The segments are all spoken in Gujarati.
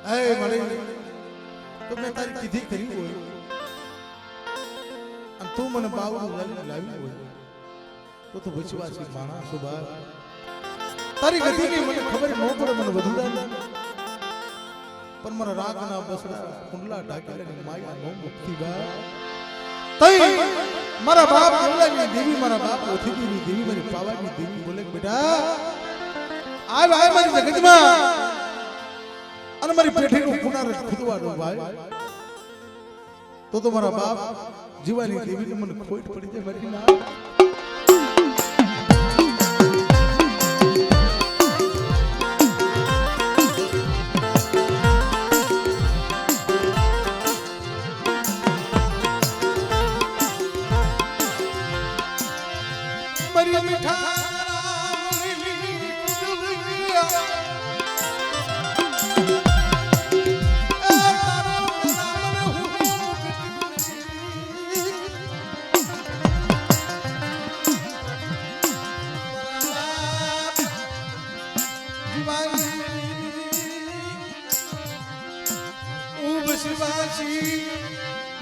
એ મળે તો મેં તારી કીધી કરી હોય અને તું મને બાવડું લાવી હોય તો વિશ્વાસી માણસ બા તારી ગતિ ની મને ખબર ન પડે મને વધુ પણ મારા રાગના બસડા કુંડલા ઢાકેલાની માયા નો મુક્તિ બા તઈ મારા બાપ કુંડલાની દેવી મારા બાપ ઓથીની દેવી મારી પાવાની દેવી બોલે બેટા આવ આવ મારી જગતમાં અને મારી પેઠીનું પુનરાવર્તન ખુદવાનું ભાઈ તો મારા બાપ જીવાની દેવીને મને ખોટ પડી જાય મારી ના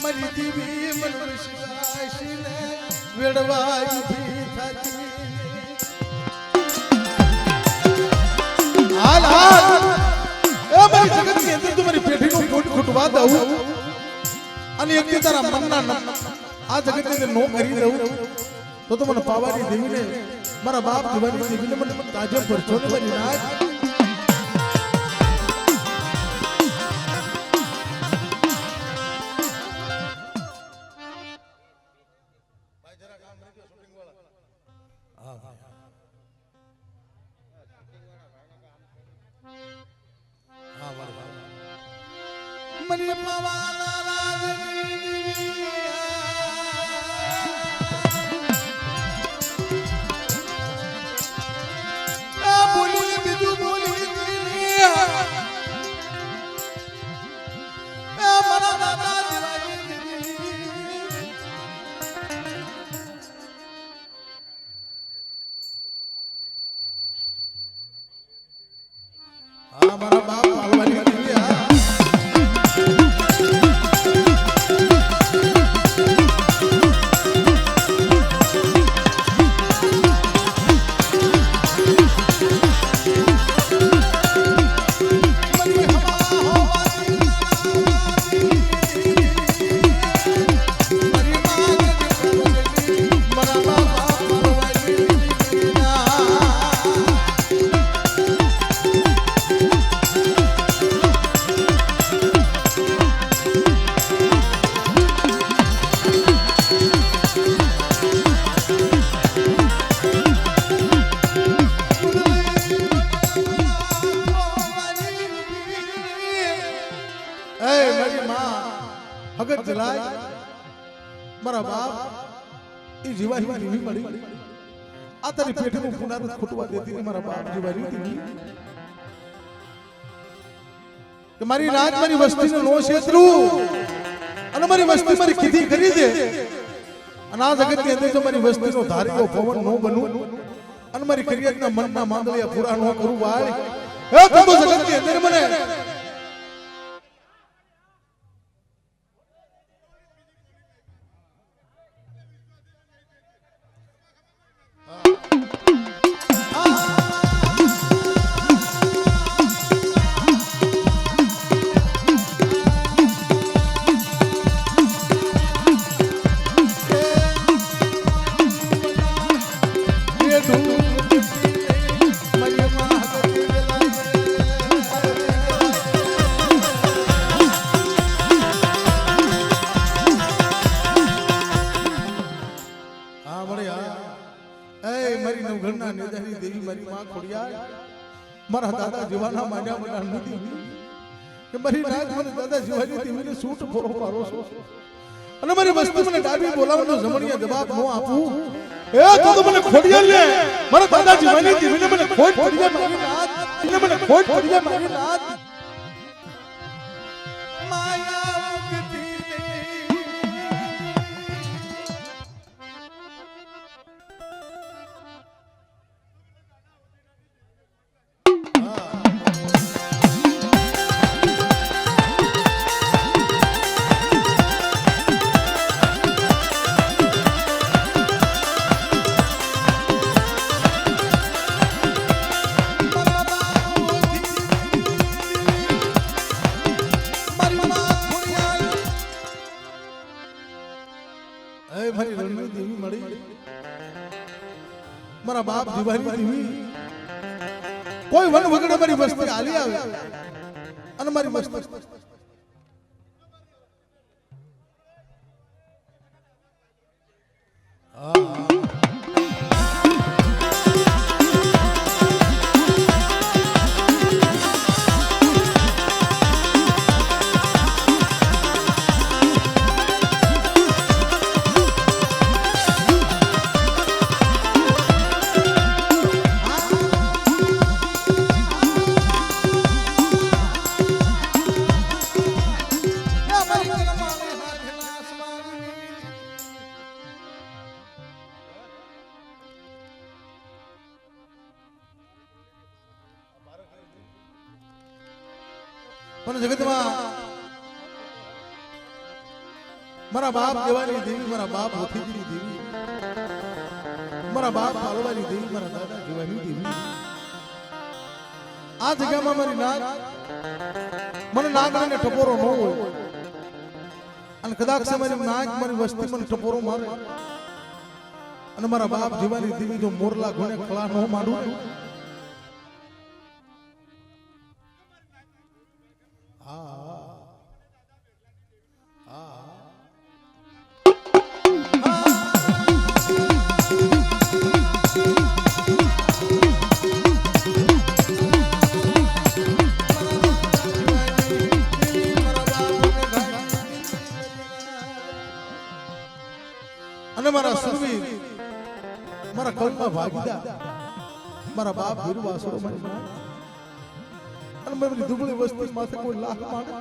મરી દીવી મન વિશ્વાસીને વેડવાઈ ભી થાકી હાલ હાલ એ મારી જગતની અંદર તું મારી પેઠીનું કોટ ખૂટવા દઉં અને એક તારા મનના આ જગતની અંદર નો કરી દઉં તો મને પાવાની દેવીને મારા બાપ જીવાની દેવીને મને તાજે ભરજો ને મારી નાચ મને પવાના રાજની આ બોલી બીજું બોલી આ મારા દાદા આ મારા બાપ પાલવાની હગત જલાય મારા બાપ એ જીવાની દેવી મળી આ તારી પેટનું પુનરાવર્તન ખૂટવા દેતી મારા બાપ જીવાની દેવી કે મારી રાત મારી વસ્તીનો નો ક્ષેત્રું અને મારી વસ્તી મારી કીધી કરી દે અને આ જગતની અંદર જો મારી વસ્તીનો ધાર્યો પવન નો બનું અને મારી કરિયતના મનના માંગલિયા પૂરા નો કરું ભાઈ હે તો જગતની અંદર મને મારા દાદા જીવાના માંડ્યા મને નથી કે મારી રાત મને દાદા જીવાની દેવીને સૂટ ફોરો મારો છો અને મારી વસ્તુ મને ડાબી બોલાવવાનો જમણિયા જવાબ નો આપું એ તો મને ખોડિયાલ લે મારા દાદા જીવાની દેવીને મને ખોટ પડી જાય મારી રાત એને મને ખોટ પડી જાય મારી રાત માયા ઉગતી મારી રણની દેવી મળી મારા બાપ જીવાની દેવી કોઈ વન વગડે મારી વસ્તી હાલી આવે અને મારી વસ્તી પણ જગતમાં મારા બાપ દેવાની દેવી મારા બાપ હોથીજીની દેવી મારા બાપ પાલવાની દેવી મારા દાદા જીવાની દેવી આ જગ્યામાં મારી નાગ મને નાગને ટપોરો ન હોય અને કદાચ મારી નાગ મારી વસ્તી મને ટપોરો મારે અને મારા બાપ જીવાની દેવી જો મોરલા ઘોડે ખળા ન માંડું અને મારા સુરવીર મારા કલમાં ભાગીદા મારા બાપ વીર વાસુડો મારી અને મારી દુબળી વસ્તી માથે કોઈ લાખ માંગે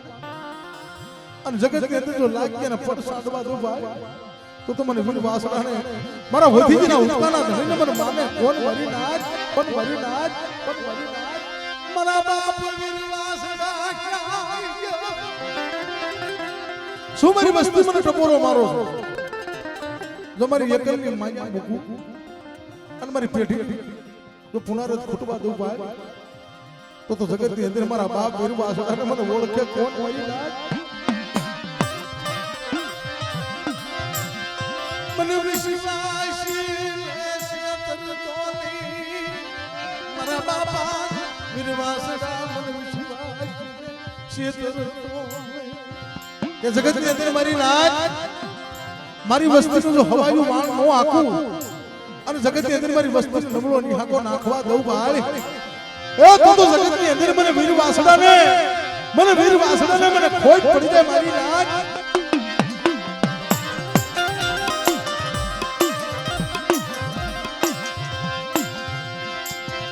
અને જગત ની અંદર જો લાગ્યા ને પટ સાંડવા દો ભાઈ તો મને વીર વાસુડાને મારા વધીજીના ઉત્પાના ધણીને મને માને કોણ મરી નાચ પણ મરી નાચ પણ મરી નાચ મારા બાપ વીર વાસુડા શું મારી વસ્તી મને ટપોરો મારો છો જો મારી એકલની માયા મૂકું અને મારી પેઢી જો પુનરાજ ખૂટવા દઉં ભાઈ તો જગતની અંદર મારા બાપ વીર વાસુડાને મને ઓળખે કોણ મરી નાચ મને વિશ્વાસી મારા બાપા વીર વાસુડા મને વિશ્વાસી કે જગતની અંદર મારી નાચ મારી વસ્તીનું જો હવાયું માણ નો આખું અને જગતની અંદર મારી વસ્તીનો નબળો નિહાકો નાખવા દઉં ભાઈ એ તો જગતની અંદર મને વીર વાસુડાને મને ખોટ પડી જાય મારી નાચ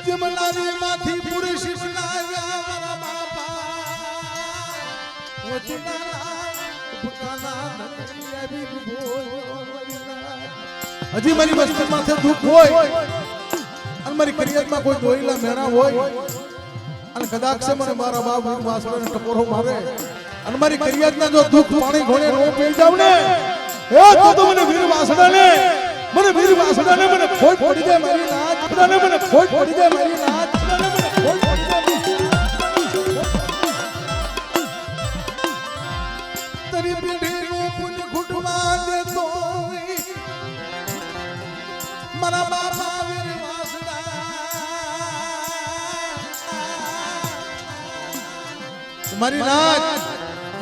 જમનારી માંથી પુરુષ બનાવ્યા મારા બાપા હજી મારી વસ્તી માથે દુઃખ હોય અને મારી કરિયરમાં કોઈ દોયલા મેણા હોય અને કદાચ મને મારા બાપ વીર વાસુડાને ટપોરો મારે અને મારી કરિયરના જો દુઃખ પાણી ઘોડે નો પી જાવ ને એ તો મને વીર વાસુડાને મને ખોટ પડી જાય મારી નાચ મને ખોટ પડી જાય મારી નાચ મને ખોટ પડી જાય તરી પીઢીનું પુન ઘૂંટવા દેતો મારા બાપા વીર વાસુડા મારી નાચ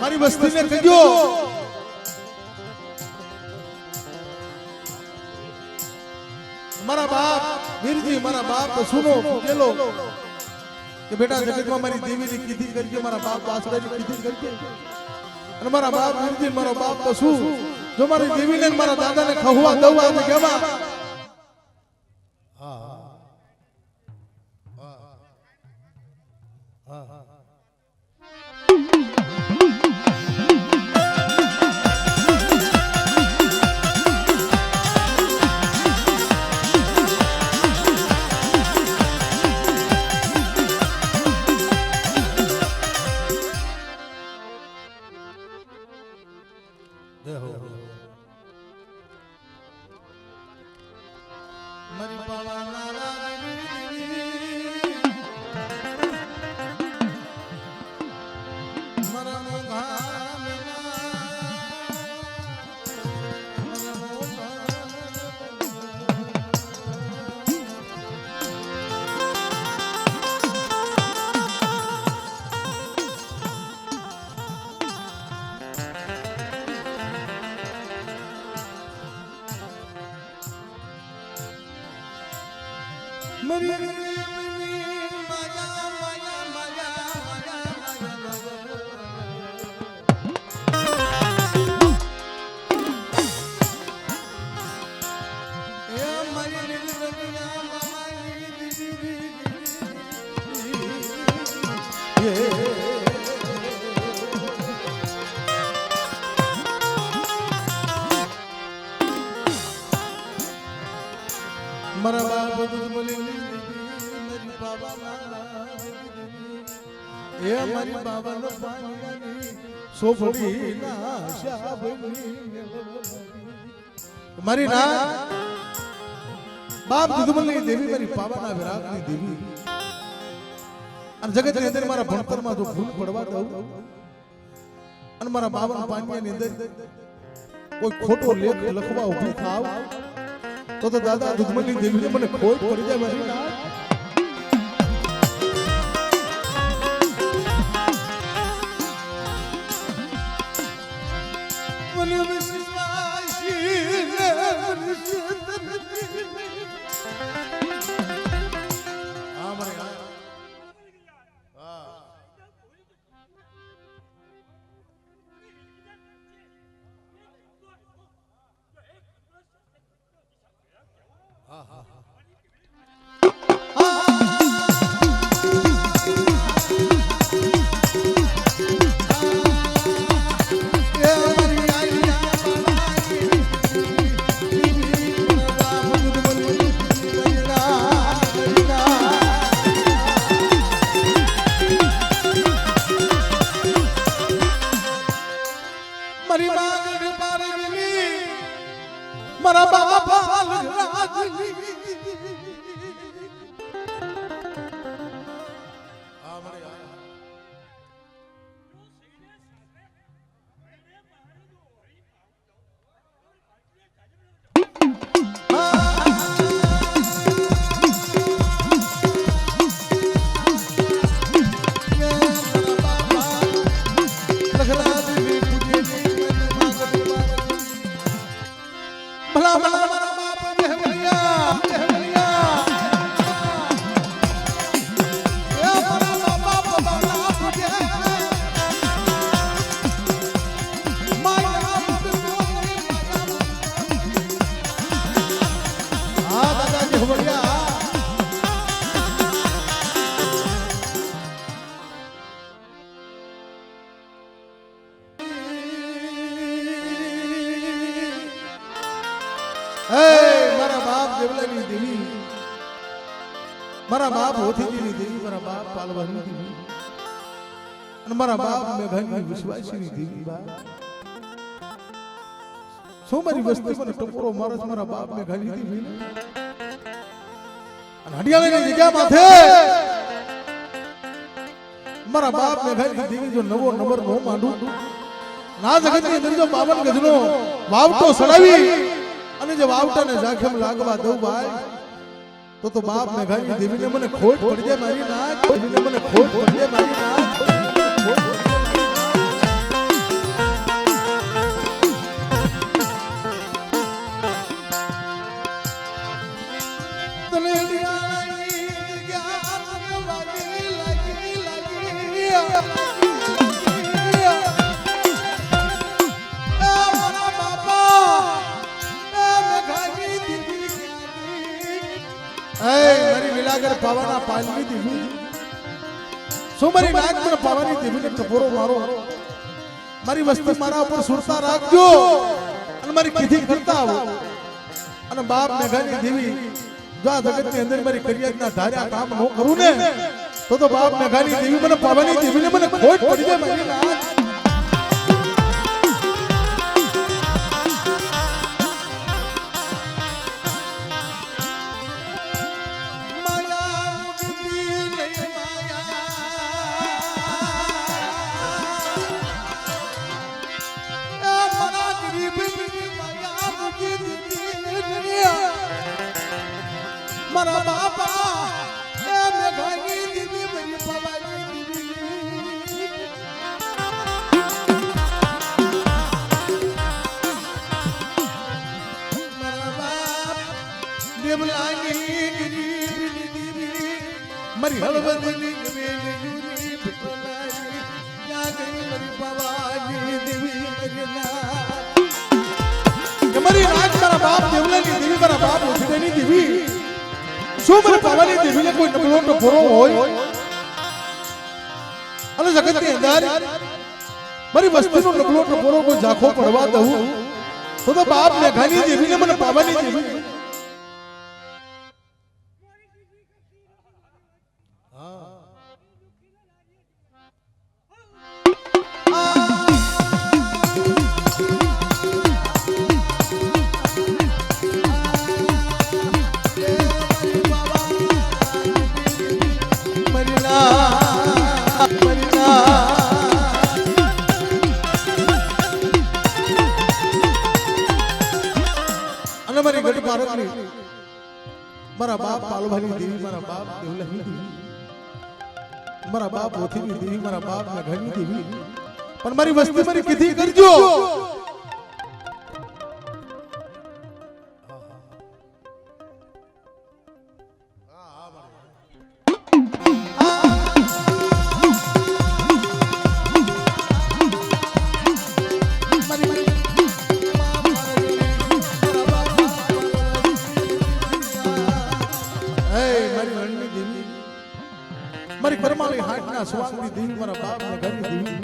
મારી વસ્તીને કહેજો મારા બાપ વીરજી મારા બાપ સુનો કેલો કે બેટા જગતમાં મારી દેવીની કીધી કરજે મારા બાપ વાસુડાની કીધી કરજે અને મારા બાપ વીરજી મારો બાપ તો શું જો મારી દેવીને મારા દાદાને ખવવા દવા તો કેવા મરી માયા માયા માયા મારા બાપ દૂધ બોલી મારી બાબા એ મારી બાબાનો પાણી સોફળી ના શાબની મારી ના બાપ દૂધમલની દેવી મારી પાવાના વિરાગની દેવી અને જગતની અંદર મારા ભણતરમાં જો ભૂલ પડવા દઉં અને મારા બાબાના પાણીની અંદર કોઈ ખોટો લેખ લખવા ઊભી થાવ તો દાદા દૂધમલની દેવીને મને ખોટ પડી જાય મારી ના મને મારા બાપા રાજની ભલા ભલા મારા બાપ દેવરિયા દેવરિયા એ મારા બાપ બાબા પૂજે માયા હા દાદા દેવરિયા મારા બાપ દેવલાની દેવી મારા બાપ હોથીની દેવી મારા બાપ પાલવાની દેવી અને મારા બાપ મેઘાની વિશ્વાસીની દેવી બા શું મારી વસ્તી મને ટપોરો મારસ મારા બાપ મેઘાની દેવી અને હડિયાળાની જગ્યા માથે મારા બાપ મેઘાની દેવી જો નવો નંબર નો માંડું ના જગતની અંદર જો 52 ગજનો વાવટો સડાવી અને જે વાવટાને જાખેમ લાગવા દઉં ભાઈ તો બાપ મેઘાની દેવીને મને ખોટ પડી જાય મારી નાક દેવીને મને ખોટ પડી જાય મારી નાક તને લિયાની જ્ઞાન લાગી લાગી લાગી મારી વિલાગર પાવાના પાલવી દેવી શું મારી નાક પર પાવાની દેવીને ટપોરો મારો મારી વસ્તી મારા ઉપર સુરતા રાખજો અને મારી કીધી કરતા આવો અને બાપ મેઘાની દેવી જો આ જગતની અંદર મારી કરિયાના ધાર્યા કામ ન કરું ને તો બાપ મેઘાની દેવી મને પાવાની દેવીને મને ખોટ પડી જાય મારી નાક મારા બાપા એ મેઘાની દેવી મારી પાવાની દેવી મારી હળવદની વેલી યુરી ભટલાઈ ક્યાં ગઈ મારી પાવાની દેવી કે મારી રાજ મારા બાપ દેવલાની દેવી મારા બાપ ઉઠીની દેવી શું મારી પાવાની દેવીને કોઈ નબળો ટપોરો હોય અને જગતની અંદર મારી વસ્તીનો નબળો ટપોરો કોઈ ઝાંખો પડવા દઉં તો બાપ મેઘાની દેવીને મને પાવાની દેવી મારા બાપ પાલવાની દેવી મારા બાપ દેવલાની દેવી મારા બાપ ઓથીની દેવી મારા બાપ મેઘાની દેવી પણ મારી વસ્તી મારી કીધી કરજો મારી કરમાળી હાટના સ્વાંગની દેવી મારા બાપ મેઘાની દેવી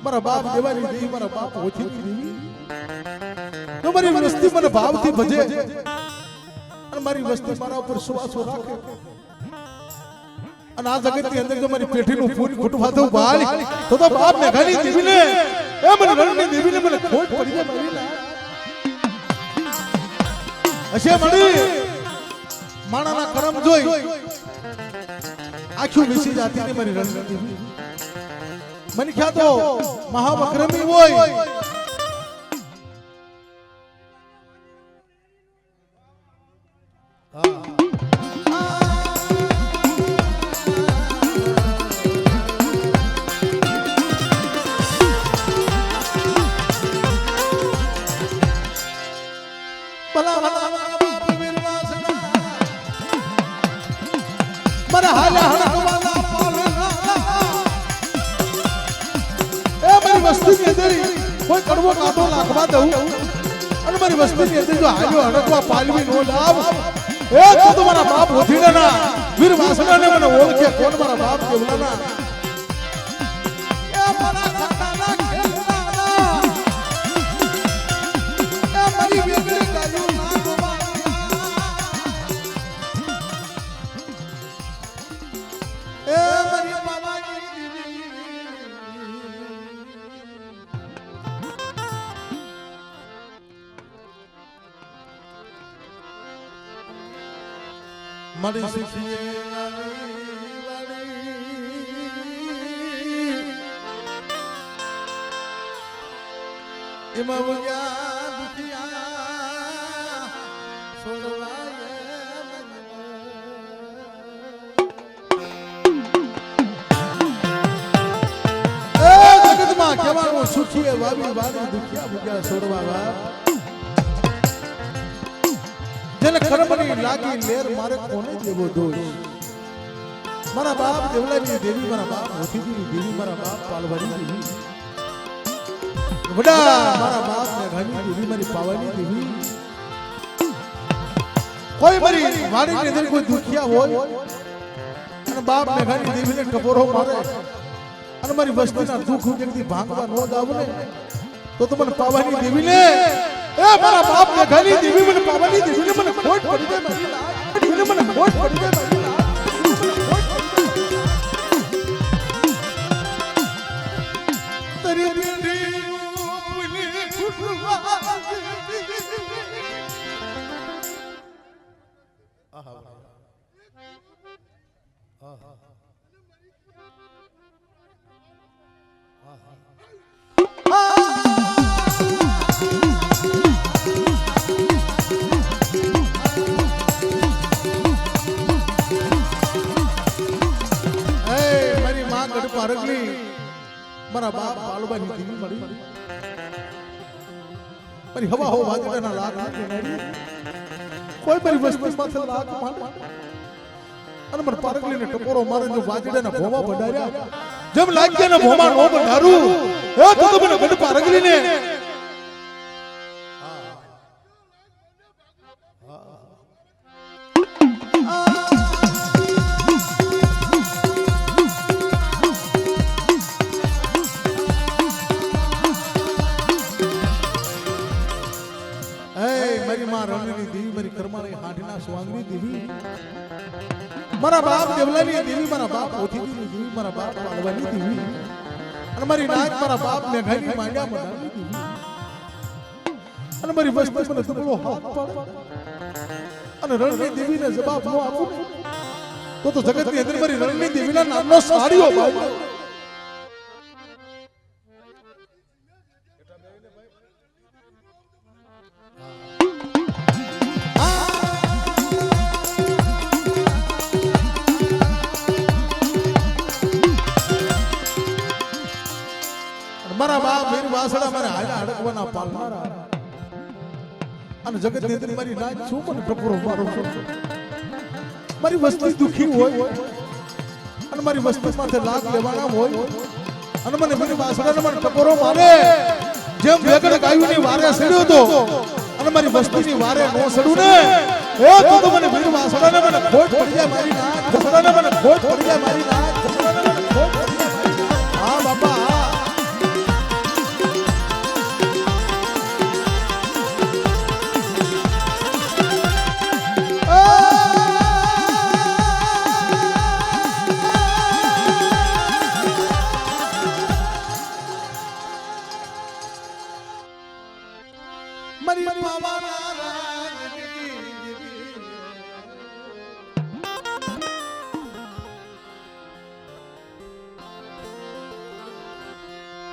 મારા બાપ દેવાની દેવી મારા બાપ ઓથીની દેવી તો મારી વસ્તી મને ભાવથી ભજે અને મારી વસ્તી મારા ઉપર સુવાસો રાખે અને આ જગતની અંદર જો મારી પેઠીનું ફૂલ ખૂટવા દઉં ભાઈ તો બાપ મેઘાની દેવીને એ મને રણની દેવીને મને ખોટ પડી જાય મારી હશે મળી માણાના કરમ જોઈ આખું વિસી જાતી ને મારી રણનીતિ મને ખ્યા તો મહાવક્રમી હોય મારા હાલા હડકવાના પાલના એ મારી વસ્તીની અંદર કોઈ કડવો કાંટો નાખવા દઉં અને મારી વસ્તીની અંદર જો હાલ્યો હડકવા પાલવી નો લાવ એ તો મારા બાપ ઓથીડાના વીર વાસણાને મને ઓળખે કોણ મારા બાપ દેવલાના એ મારા ખાતાના ખેલના એ મારી વેગળી ગાયું મારી સુખીએ એમાં વગ્યા દુખિયા છોડવાય જગતમાં કહેવાનું સુખીએ વાવી વાવી દુખિયા વગ્યા છોડવા જેને કર્મની લાગી લેર મારે કોને દેવો દોષ મારા બાપ દેવલાની દેવી મારા બાપ ઓથીની દેવી મારા બાપ પાલવાની દેવી વડા મારા બાપ મેઘાની દેવી મારી પાવાની દેવી કોઈ મારી વાણીની અંદર કોઈ દુખિયા હોય અને બાપ મેઘાની દેવીને ટપોરો મારે અને મારી વસ્તીના દુઃખ જગતી ભાંગવા ન દાવને તો મને પાવાની દેવીને એ મારા બાપ મેઘાની દેવી મને પાવાની દેવીને મને ખોટ પડી જાય મારી મને ખોટ પડી જાય મારી તરી બેટી પુની ખુટવા આહા આહા મારા બાપ પાલવાની દેવી મળી મારી હવા હો વાદળના લાખ કોઈ મારી વસ્તી માથે લાખ માંડ અને મને પારકલીને ટકોરો મારે જો વાજડાના ભોમા બડાર્યા જેમ લાગ્યા ને ભોમા નો બડારું એ તો મને ગઢ પારકલીને મારા બાપ દેવલાની દેવી મારા બાપ ઓથીની દેવી મારા બાપ પાલવાની દેવી અને મારી નાક મારા બાપ મેઘાની માંડ્યા મડાની દેવી અને મારી વસ્તી મને દુબળો હાથ પાડ અને રણની દેવીને જવાબ ન આપું તો જગતની અંદર મારી રણની દેવીના નામનો સાડીઓ ભાઈ મારા બાપ મેરી વાસડા મારે હાડા અડકવાના પાલનારા અને જગતની અંદર મારી નાચ શું મને ટકોરો મારો છો મારી વસ્તી દુખી હોય અને મારી વસ્તી માથે લાગ લેવાના હોય અને મને મારી વાસડાને મને ટકોરો મારે જેમ વેગડ ગાયુંની વારે સડ્યો તો અને મારી વસ્તીની વારે નો સડું ને એ તો મને મારી વાસડાને મને ખોટ પડી જાય મારી નાચ વાસડાને મને ખોટ પડી જાય મારી નાચ વાસડાને મને ખોટ પડી જાય હા બાપા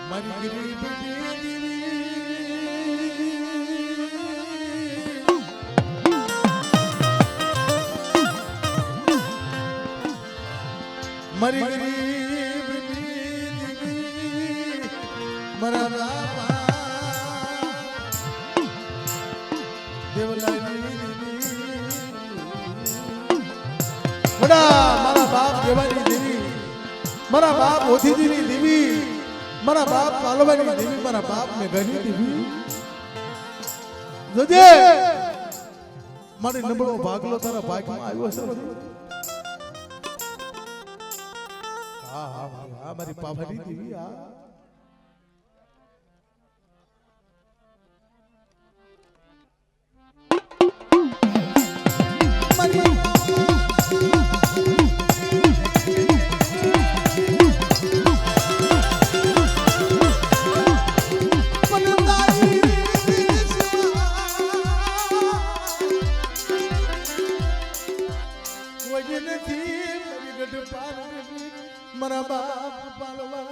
મારી ગરીબ દીવી મારા બાપા દેવલાની બડા મારા બાપ દેવાની દેવી મારા બાપ ઓથીજીની દેવી મારા બાપ પાલવાની દેવી મારા બાપ મેઘાની દેવી જોજે મારી નબળો ભાગલો તારા ભાગમાં આવ્યો છે હા હા હા મારી પાવાની દેવી આ મારા બાપ પાલવા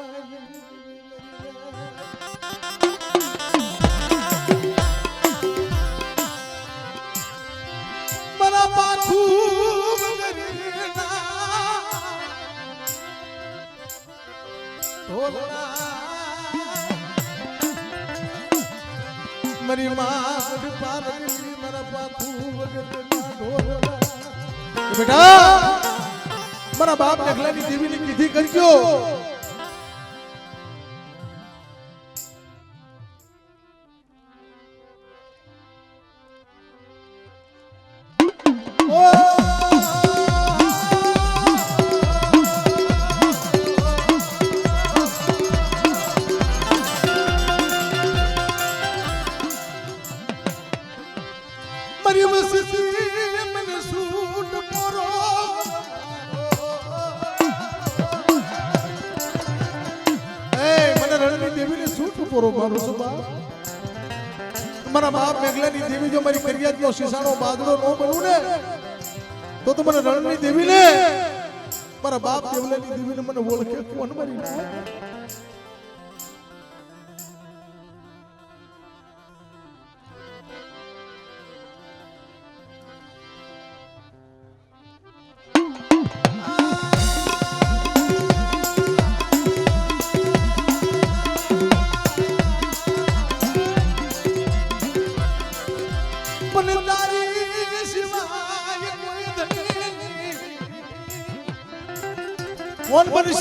મારા પાછું મારી માં પારકી મારા પાછું બેટા મારા બાપ નખલાની દેવીની કીધી કરજો મારી વસ્તી મને સૂટ પરો પોરો મારો છો બાપ મારા બાપ મેઘલાની દેવી જો મારી કરિયાતનો શીશાનો બાદડો ન બનું ને તો મને રણની દેવી ને મારા બાપ દેવલાની દેવીને મને ઓળખે કોણ મારી ના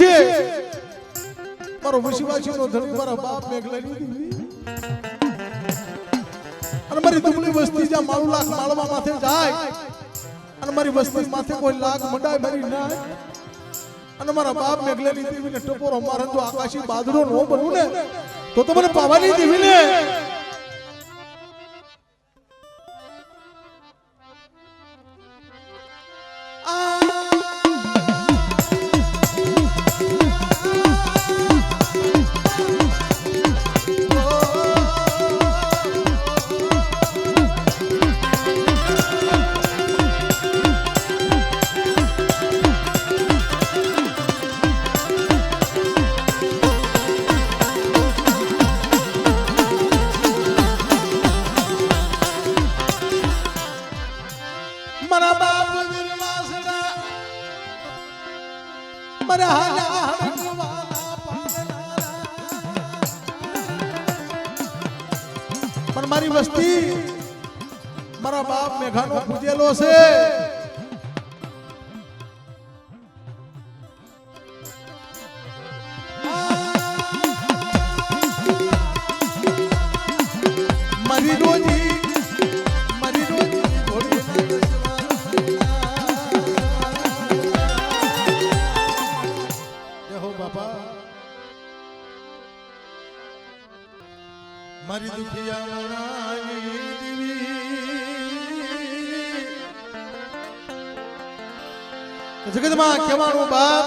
છે મારો વિશ્વાસીનો ધણી મારા બાપ મેઘલાની દેવી અને મારી દુબળી વસ્તી જ્યાં મારું લાખ માળવા માથે જાય અને મારી વસ્તી માથે કોઈ લાખ મંડાય મારી ના અને મારા બાપ મેઘલાની દેવીને ટપોરો મારે તો આકાશી બાદરો નો બનવું ને તો મને પાવાની દેવીને પણ મારી વસ્તી મારા બાપ મેઘાનો પૂજેલો છે મારી રોજી મારી દુખિયા મનાની દેવી જગતમાં કહેવાનું બાપ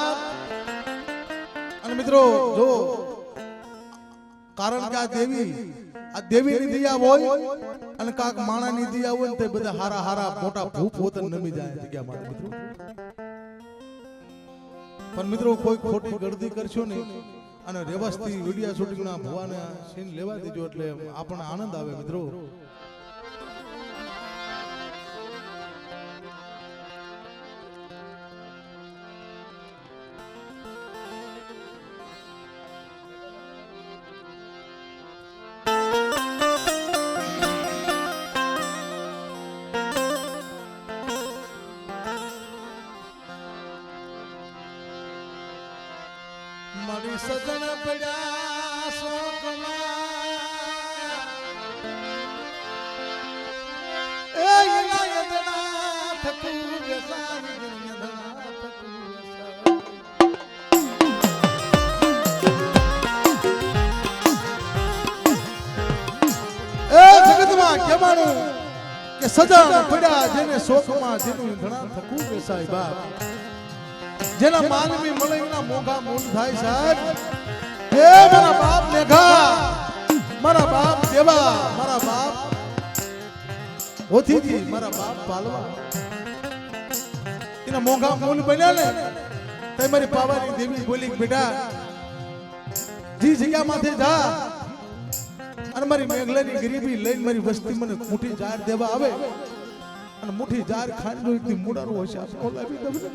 અને મિત્રો જો કારણ કે આ દેવીની દયા હોય અને કાક માણાની દયા હોય ને તે બધા હારા હારા મોટા ભૂપ હોતન નમી જાય જગ્યા માટે મિત્રો પણ મિત્રો કોઈ ખોટી ગળદી કરશો નહીં અને રેવસથી વિડિયો શૂટિંગ ના ભવાને સીન લેવા દેજો એટલે આપણને આનંદ આવે મિત્રો મારી સજણ પડ્યા શોકમાં એ યદના થકુ બેસારી યદના થકુ એ જગતમાં કહેવાનું કે સજણ પડ્યા જેને શોકમાં જેનું ઘણા થકુ બેસાય બાપ જેના માનવી મળીના મોઘા મૂળ થાય સાહેબ એ મારા બાપ મેઘા મારા બાપ દેવા મારા બાપ હોથીજી મારા બાપ પાલવા એના મોઘા મૂળ બન્યા ને તે મારી પાવાની દેવી બોલી બેટા જી જગ્યા માથે જા અને મારી મેઘલાની ગરીબી લઈને મારી વસ્તી મને મુઠી જાર દેવા આવે અને મુઠી જાર ખાંડો એકથી મુડારો હશે આપો લાવી દે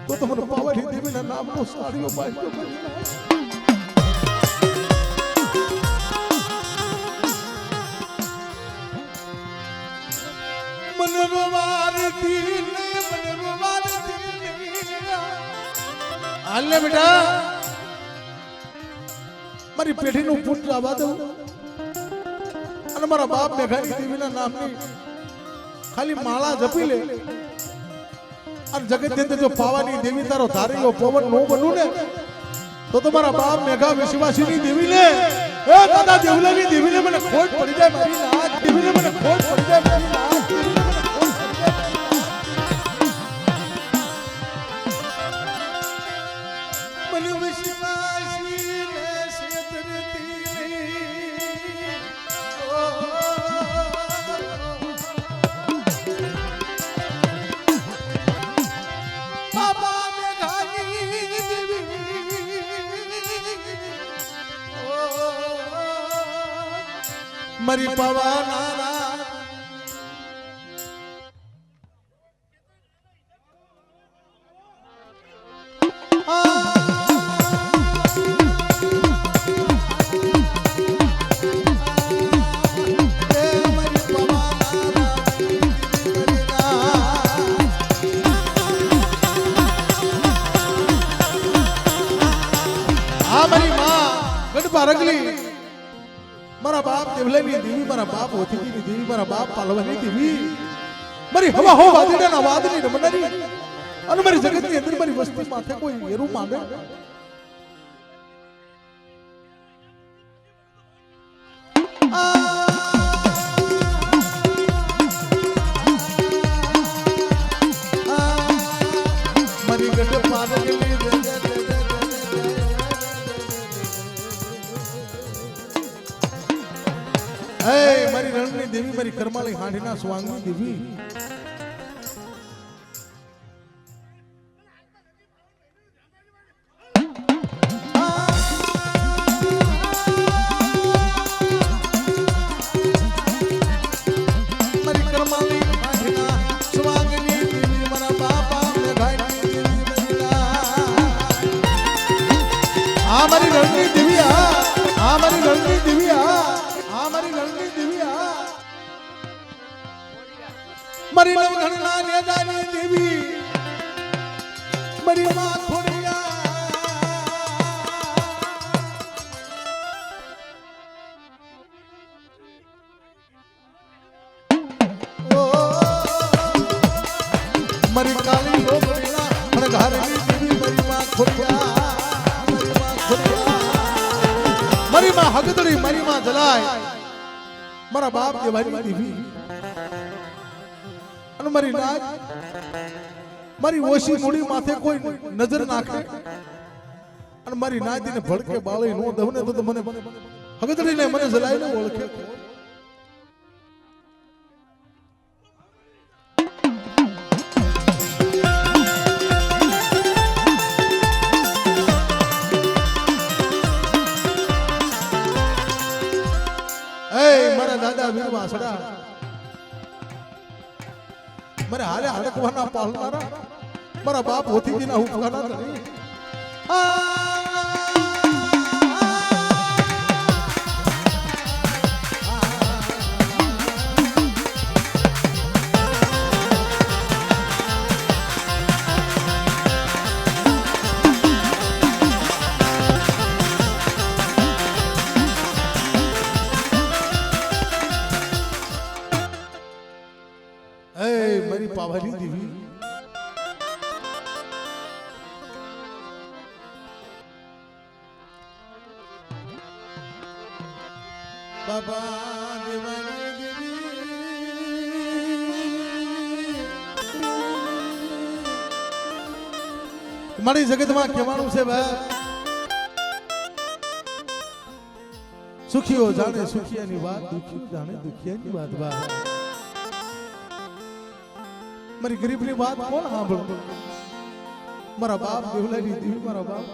તો તમને પાવાની દેવીના નામનો સાડીઓ બાંધ્યો કરી મને રવારતી હાલ ને બેટા મારી પેઢીનું પુત્ર આવવા દઉં અને મારા બાપ મેઘાની દેવીના નામની ખાલી માળા જપી લે અને જગત ની અંદર જો પાવાની દેવી તારો ધારેલો પવન નો બનું ને તો તમારા બાપ મેઘા વિશ્વાસીની દેવી ને એ દાદા દેવલાની દેવીને મને ખોટ પડી જાય મારી નાથ દેવીને મને ખોટ પડી જાય મારી નાથ મને વિશ્વાસી ને સેતરતી મારી પવાના ગઢપા રગલી મારા બાપ દેવલાની દેવી મારા બાપ ઓથીની દેવી મારા બાપ પાલવાની દેવી મારી હવા હો વાદળાના વાદની રમનારી અને મારી જગતની અંદર મારી વસ્તી માથે કોઈ એરું માંગે મારી ગઢપા રગલી મારી રણની દેવી મારી કરમાળી હાંડીના સ્વાંગની દેવી મારી કરમાળી હાંડીના સ્વાંગની દેવી મારા બાપા મેઘાઈની દેવી આ મારી રણની દેવી આ મારી રણની દેવી આ મારી રણની દેવી મારી નવઘણના નેદાની દેવી મારી માં ખોડિયા મારી કાલી ડોબડીના હણઘારની દેવી મારી માં ખોડિયા મારી માં હગદડી મારી માં જલાય મારા બાપ દેવાની દેવી અને મારી નાચ મારી ઓછી મૂડી માથે કોઈ નજર નાખે અને મારી નાચીને ભડકે બાળી નો દવને તો મને હગદડીને મને જલાઈને ઓળખે મારા દાદા વીર વાસડા મારે હાલે હડકવાના પાલનારા મારા બાપ હોતીજીના હુફાના ધણી મારી પાવાની દેવી બાબા દેવાની દેવી મારી જગતમાં કહેવાનું છે ભાઈ સુખીઓ જાણે સુખિયાની વાત દુખીઓ જાણે દુખિયાની વાત ભાઈ મારી ગરીબની વાત કોણ સાંભળે મારા બાપ દેવલાની દેવી મારા બાપ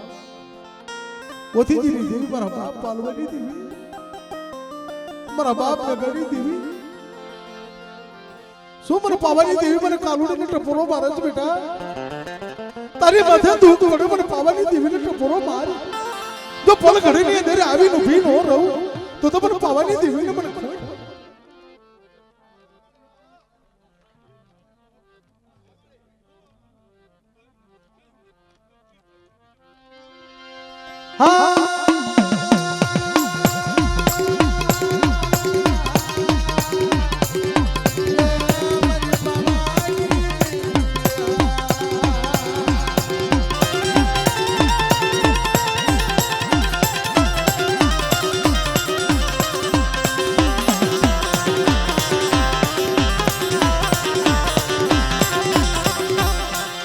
ઓથીજીની દેવી મારા બાપ પાલવાની દેવી મારા બાપ નગરની દેવી શું મને પાવાની દેવી મને કાલુડીને ટપોરો મારે છે બેટા તારી માથે દુઃખ વડે મને પાવાની દેવીને ટપોરો માર જો પલ ઘડીની અંદર આવીને ઊભી ન રહું તો મને પાવાની દેવીને મને ખોટ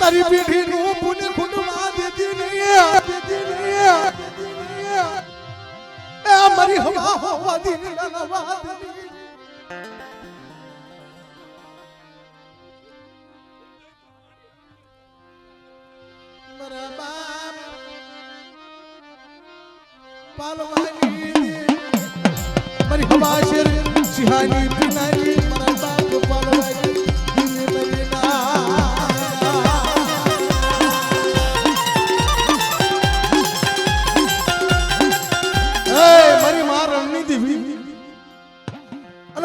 તારી પેઢી નું પુણ્ય ખુંડવા દેતી નહીં મારી હવા હોવા દીની લનવા દીની મારા બાપ પાલવાની મારી હવા શેર સિંહાની પીનાની મારા બાપ પાલવાની દીની મારી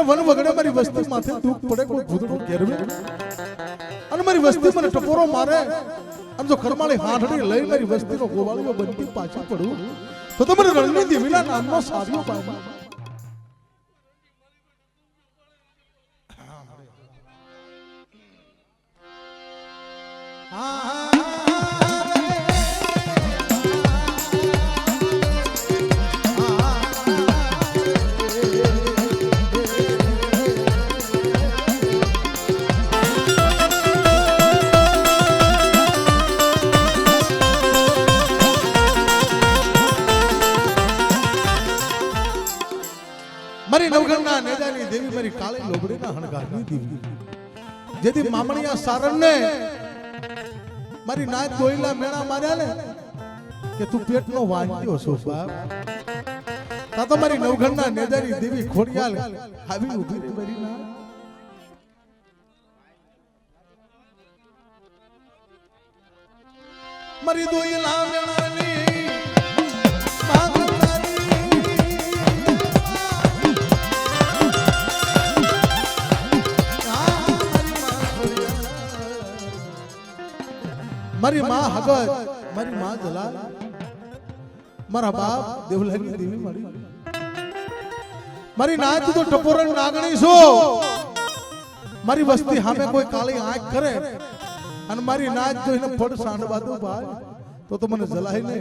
વન વગડે મારી વસ્તી માથે દુઃખ પડે કોઈ ભૂતડો ઘેરવે અને મારી વસ્તી મને ટપોરો મારે અને જો કરમાળી હાંડડી લઈ મારી વસ્તીનો ગોવાળીમાં બનતી પાછી પડું તો તમારે રણની દેવીના નામનો સાર્યો પામ્યો. મારી નવઘણના નેજાની દેવી મારી કાળી લોબડીના હણગારની દેવી જેથી મામણિયા સારણને મારી નાચ દોઈલા મેણા માર્યા ને કે તું પેટનો વાંચ્યો છો બાપ તા તો મારી નવઘણના નેજાની દેવી ખોડિયાલ આવી ઊભી રે મારી ના મારી દોઈલા મેણાની મારી માં હગત મારી માં જલાલ મારા બાપ દેવલાની દેવી મારી નાચ તો ટપોરણ નાગણી છો મારી વસ્તી સામે કોઈ કાળી આંખ કરે અને મારી નાચ જોઈને ફળ સાંડવા દો ભાઈ તો મને જલાય ને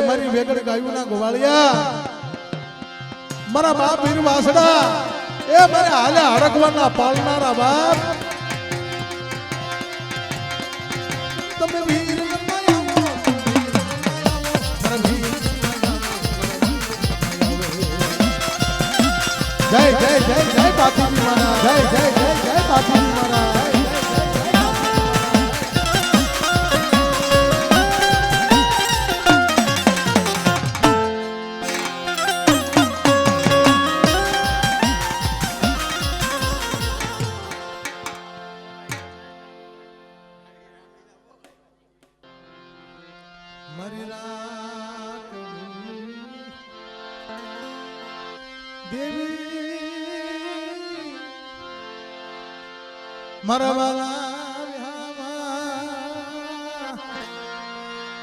મારી વેગડ ગાયું ના ગોવાળિયા મારા બાપ વીર વાસડા એ મારે હાલે હડકવાના પાલનારા બાપ તમે વીર જય જય જય જય બાપુજી મારા જય જય જય જય બાપુજી મારા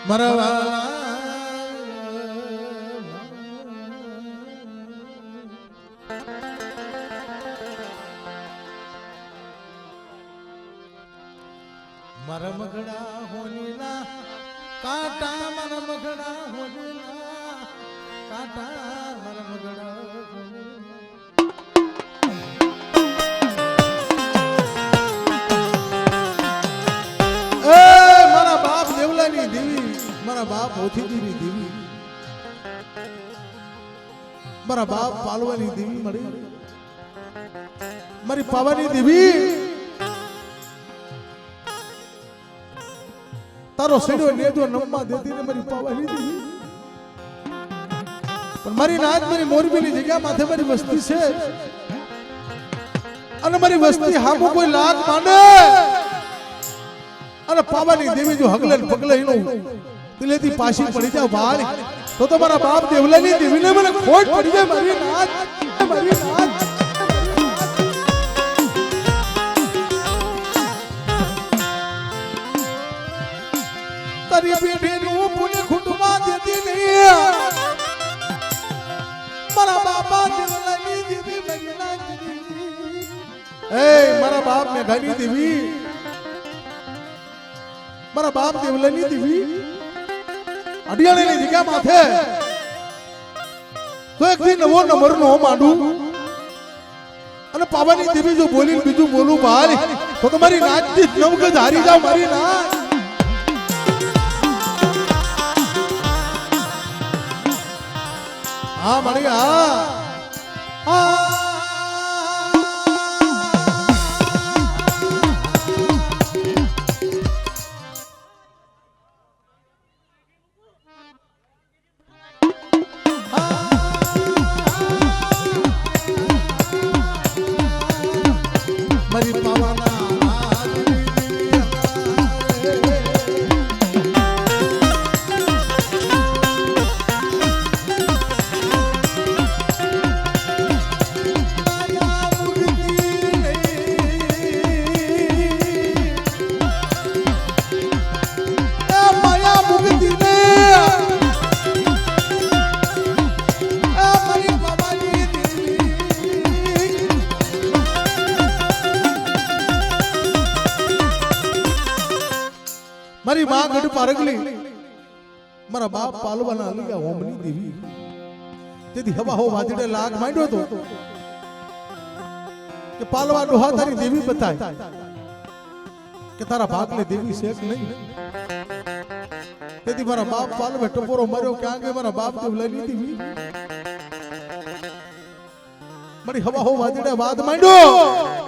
મારા વાલા મારા મગડા હોનીના કાંટા મારા મગડા હોનીના કાંટા મારા મગડા મારા બાપ ઓથીજીની દેવી મારા બાપ પાલવાની દેવી મળી મારી પાવાની દેવી તારો સેડો નેજો નમવા દેતી ને મારી પાવાની દેવી પણ મારી નાચ મારી મોરબીની જગ્યા માથે મારી વસ્તી છે અને મારી વસ્તી હામો કોઈ લાગ માંડે અને પાવાની દેવી જો હગલે પગલે એનું દિલેથી પાછી પડી જાવ ભાઈ તો તમારા બાપ દેવલાની દેવીને મને ખોટ પડી જાય મારી નાચ તારી પેઢીનું પુણે ખૂટવા દેતી નહીં મારા બાપા દેવલાની દેવી મારી નાચ એ મારા બાપ મેઘાની દેવી મારા બાપ દેવલાની દેવી અડિયાળીની જગ્યા માથે તો એક દી નવો નંબર નો માંડું અને પાવાની દેવી જો બોલીને બીજું બોલું ભાઈ તો તમારી નાચથી નવગજ હારી જાવ મારી નાચ હા મળી હા ગઢ પારગલી મારા બાપ પાલવાના અલિયા હોમની દેવી તેથી હવા હો વાદળે લાગ માંડ્યો તો કે પાલવા ડોહા તારી દેવી બતાય કે તારા ભાગલે દેવી શેક નહીં તેથી મારા બાપ પાલવે ટપોરો માર્યો ક્યાં કે મારા બાપ દેવ લઈ લીધી મારી હવા હો વાદળે વાદ માંડ્યો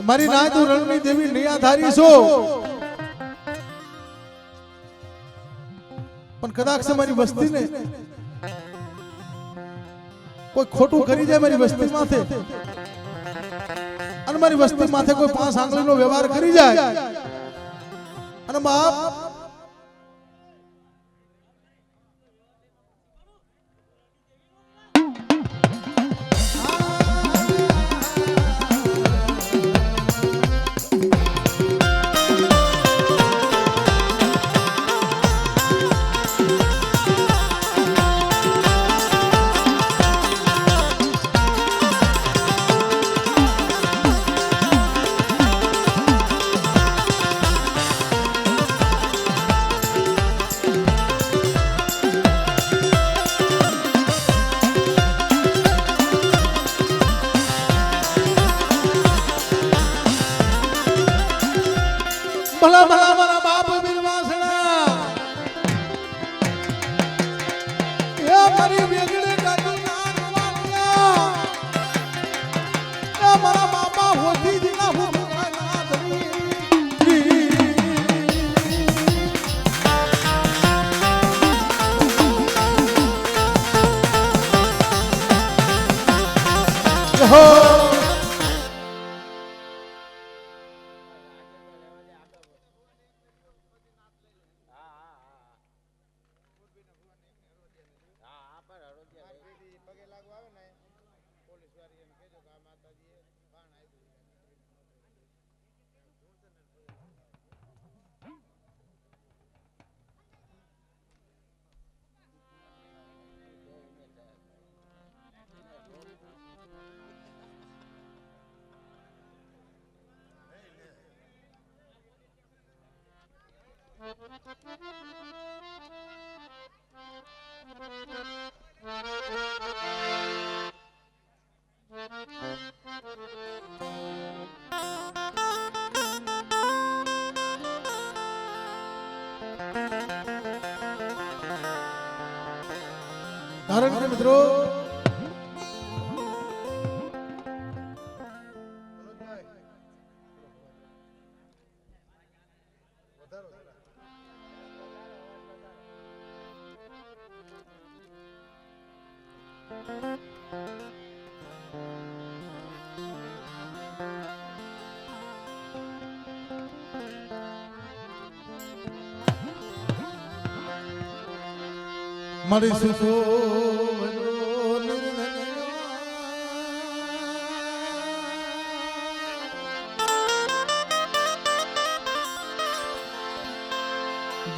મારી નાય તું રણની દેવી નિયાધારી છો પણ કદાચ મારી વસ્તીને કોઈ ખોટું કરી જાય મારી વસ્તી માથે અને મારી વસ્તી માથે કોઈ 5 આંગળીનો વ્યવહાર કરી જાય અને બાપ ભલા ભલા મારા બાપ બિરવાસણા એ મારી વેગડે કાજુ નાનવાણિયા એ મારા બાપા હોતી જીના ભૂખા ના ધરી હો ધારણ કે મિત્રો મારી સુસો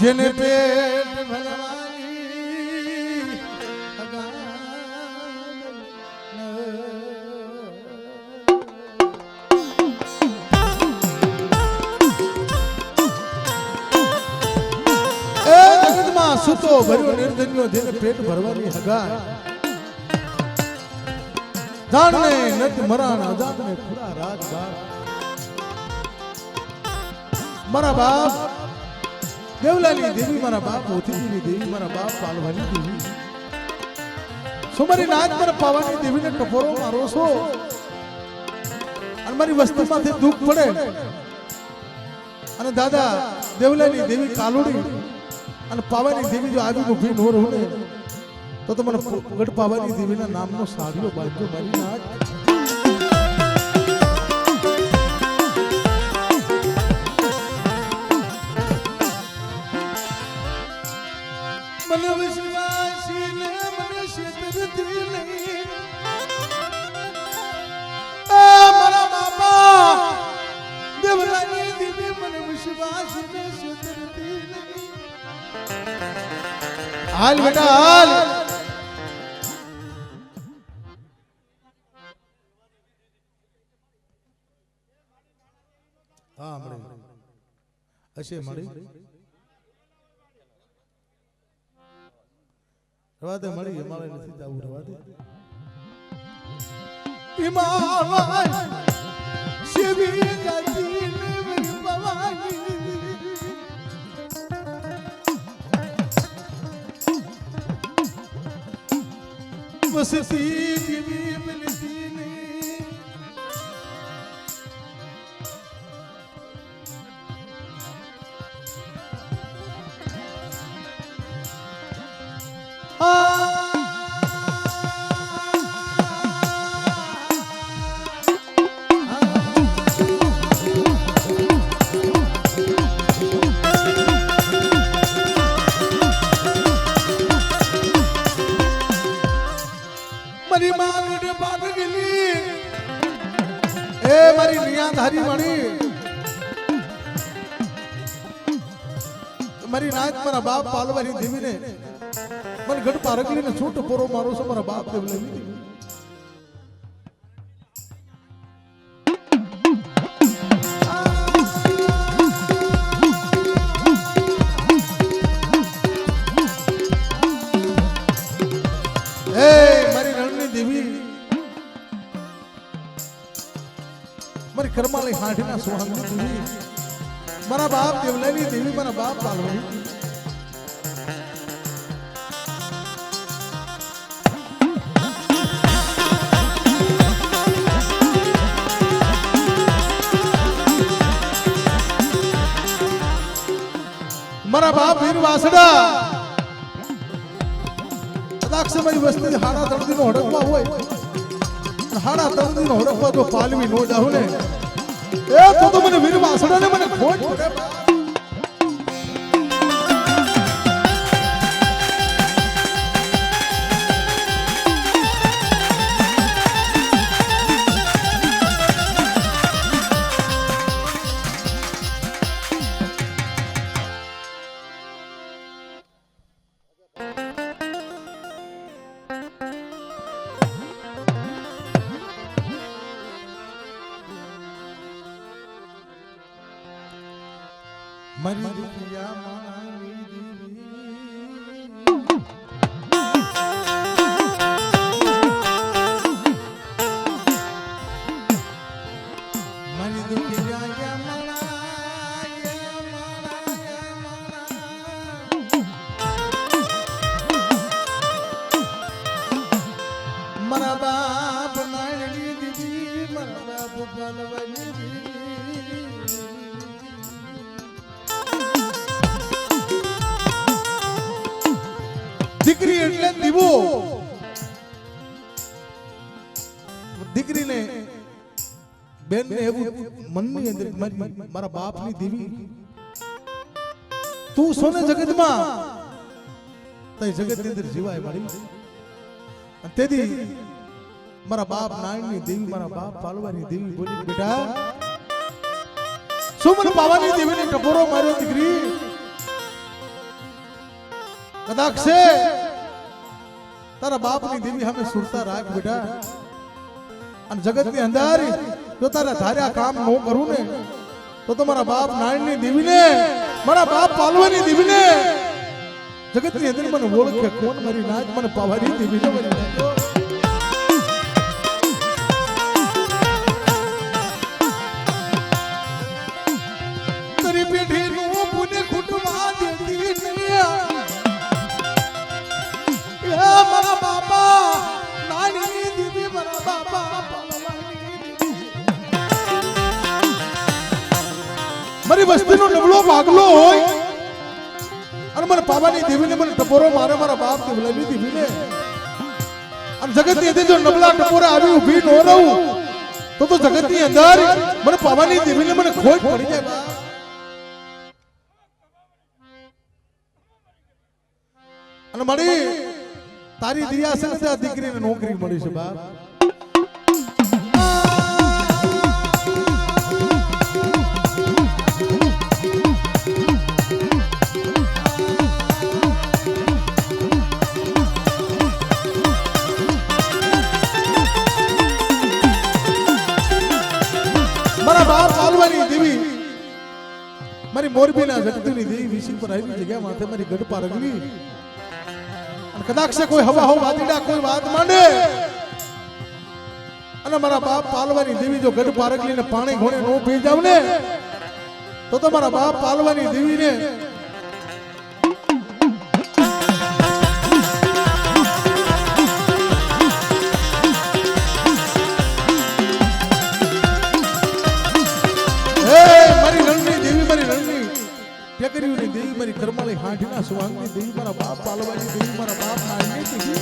જેને પેટ ભરવાની જગતમાં સુતો ભર્યો નિર્ધન્યો જેને પેટ ભરવાની હગાય જાણને નત મરાણ અજાતને ખુદા રાજબાગ મારા બાપ દેવલાની દેવી મારા બાપ ઓથીની દેવી મારા બાપ પાલવાની દેવી સુમારી નાચ પર પાવાની દેવીને ટપોરો મારો છો અને મારી વસ્તુમાંથી દુઃખ પડે અને દાદા દેવલાની દેવી કાલુડી અને પાવાની દેવી જો આવી ઊભી નો રહું ને તો મને ગઢ પાવાની દેવીના નામનો સાડીઓ બાંધજો મારી નાચ મને વિશ્વાસી ને મને શેતરતી નહીં મારા બાપા દેવલાની દેવી મને વિશ્વાસી ને શેતરતી નહીં હાલ બેટા હાલ હા મળી હશે મળી રવા દે મળી અમારે નથી જવું રવા દે હિમાલય શિવી ગતી ને ભવાની વસતી જીવી મિલતી નહીં મારી માગડ પાડ ગલી એ મારી નિયા ધારી મળી મારી નાચ મારા બાપ પાલવાની દેવીને મને ગઢ પારગલી ને છૂટ પોરો મારો છો મારા બાપ દેવલાની મારી કરમાલી હાંઠીના સુહાગની દેવી મારા બાપ દેવલાની દેવી મારા બાપ પાલવાની મારા બાપ વીર વાસડા કદાચ મારી વસ્તી હાડા તળદીનો હડકવા હોય હાડા તળદીનો હડકવા જો પાલવી નો જાઉં ને એ તો મને વીર વાસડાને મને ખોટ પડે મારી દુખિયા માની મારી દુખિયા મારા બાપ નાની દીદી મારા બાપ પાલવાની દીદી દીકરી એટલે દીવો દીકરીને બેન ને એવું મનની અંદર મારા બાપની દેવી તું સોને જગતમાં તઈ જગતની અંદર જીવાય મારી તેથી મારા બાપ નારાયણની દેવી મારા બાપ પાલવાની દેવી બોલી બેટા શું મને પાવાની દેવીને ટપોરો માર્યો દીકરી કદાચ છે તારા બાપની દેવી સામે સુરતા રાખ બેટા અને જગતની અંદર જો તારા ધાર્યા કામ ન કરું ને તો તમારા બાપ નારાયણની દેવીને મારા બાપ પાલવાની દેવીને જગતની અંદર મને ઓળખે કોણ મારી નાચ મને પાવાની દેવીને મારી નાખ્યો તારી પેઢીનું પુને ખૂટવા દેતી નહીં મારા બાપા મારી વસ્તીનો નબળો ભાગલો હોય અને મને પાવાની દેવીને મને ટપોરો મારે મારા બાપ દેવલાની દેવીને અને જગતની અંદર જો નબળા ટપોરા આવી ઊભી ન રહું તો જગતની અંદર મને પાવાની દેવીને મને ખોટ પડી જાય અને મારી તારી દિયા છે ને ત્યાં દીકરીને નોકરી મળી છે બાપ મારા બાપ પાલવાની દેવી મારી મોરબીના જગતની દેવી વિશી પર આવી જગ્યા માથે મારી ગઢપા રગવી અને કદાચ કોઈ હવા હો વાદીડા કોઈ વાત માંડે અને મારા બાપ પાલવાની દેવી જો ગઢ પારગલીને પાણી ઘોડે નો પી જાવ ને તો મારા બાપ પાલવાની દેવીને મારી રણની દેવી મારી રણની ટેકરીઓની દેવી મારી કરમાળી હાંઠીના સુવાંગની દેવી મારા બાપ પાલવાની દેવી મારા બાપ નાની દેવી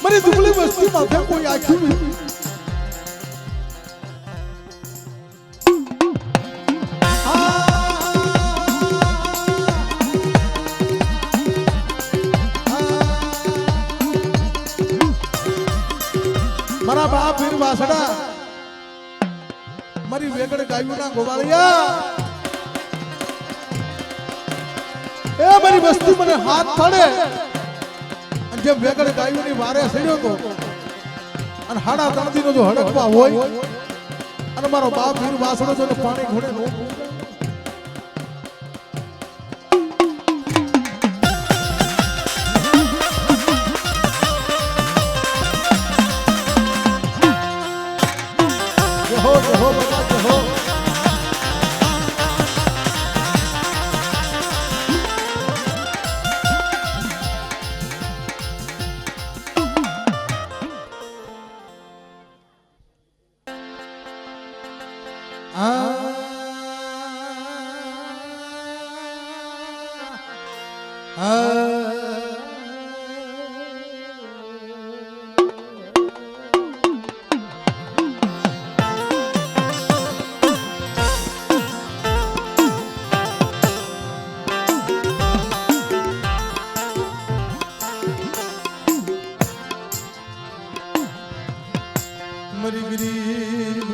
મારી દુબળી વસ્તી માથે કોઈ આખ્યું નહીં મારા બાપ વીર વાસડા મારી વેગડ ગાયુના ગોવાળિયા એ મારી વસ્તી મને હાથ ફાડે અને જેમ વેગડ ગાયુની વારે સડ્યો તો અને હાડા તણતીનો જો હડકવા હોય અને મારો બાપ વીર વાસડો જો પાણી ઘોડે નો મરી ગરીબ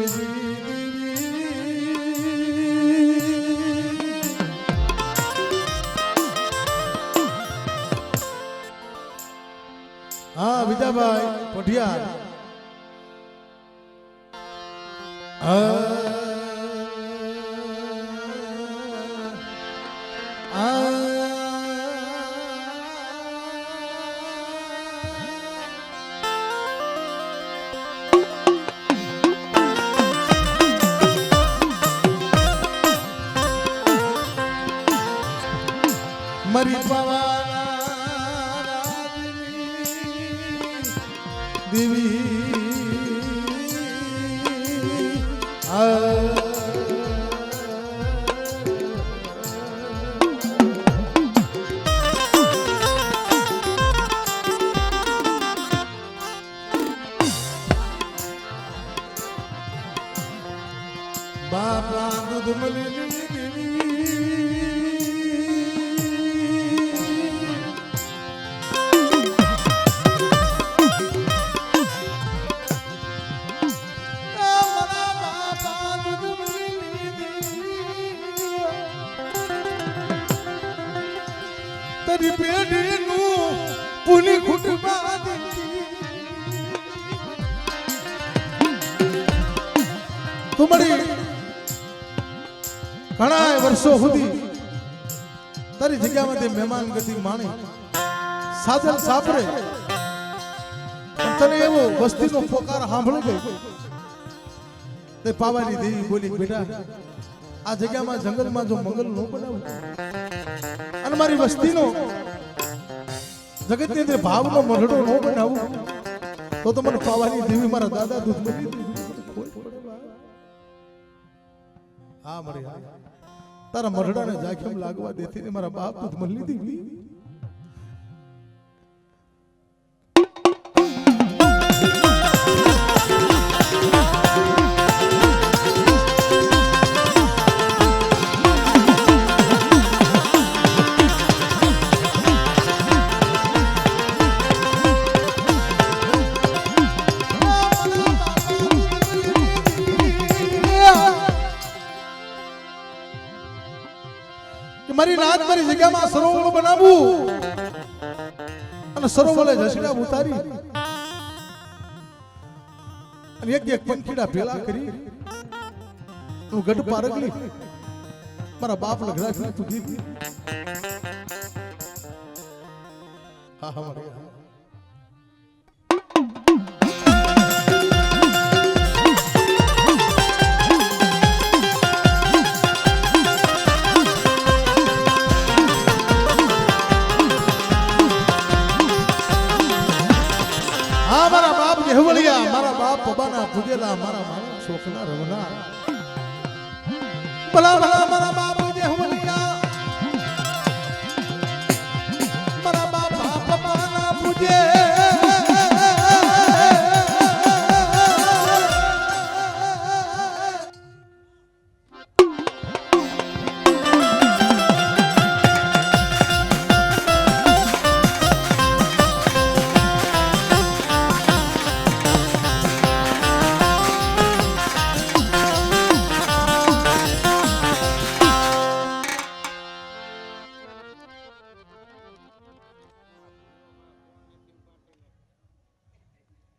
હા વિજાભાઈ પઢિયાર મરી પવાના દેવી બાપા દૂધ મળી તારી પેઢીનું પુની ખૂટમાં તું મળી ઘણા વર્ષો સુધી તારી જગ્યામાં મહેમાન ગતિ માણી સાજલ સાપરે તને એવો વસ્તીનો પોકાર સાંભળી ગઈ તે પાવાની દેવી બોલી બેટા આ જગ્યામાં જંગલમાં જો મંગલ ન બનાવું અને મારી વસ્તીનો જગતની અંદર ભાવનો મઢડો ન બનાવું તો મને પાવાની દેવી મારા દાદા દૂધ હા મરે તારા મરડાને જાખેમ લાગવા દેતી ને મારા બાપ તું મળી દીધી મારી નાત મારી જગ્યામાં સરોવર બનાવવું અને સરોવરે જસડા ઉતારી અને એક એક પંખીડા ભેળા કરી હું ગઢ પારગલી મારા બાપ લગડા તું દીધી હા હા મારી મારા બાપ પબાના પૂજેલા મારા મારા શોખના રમના ભલા ભલા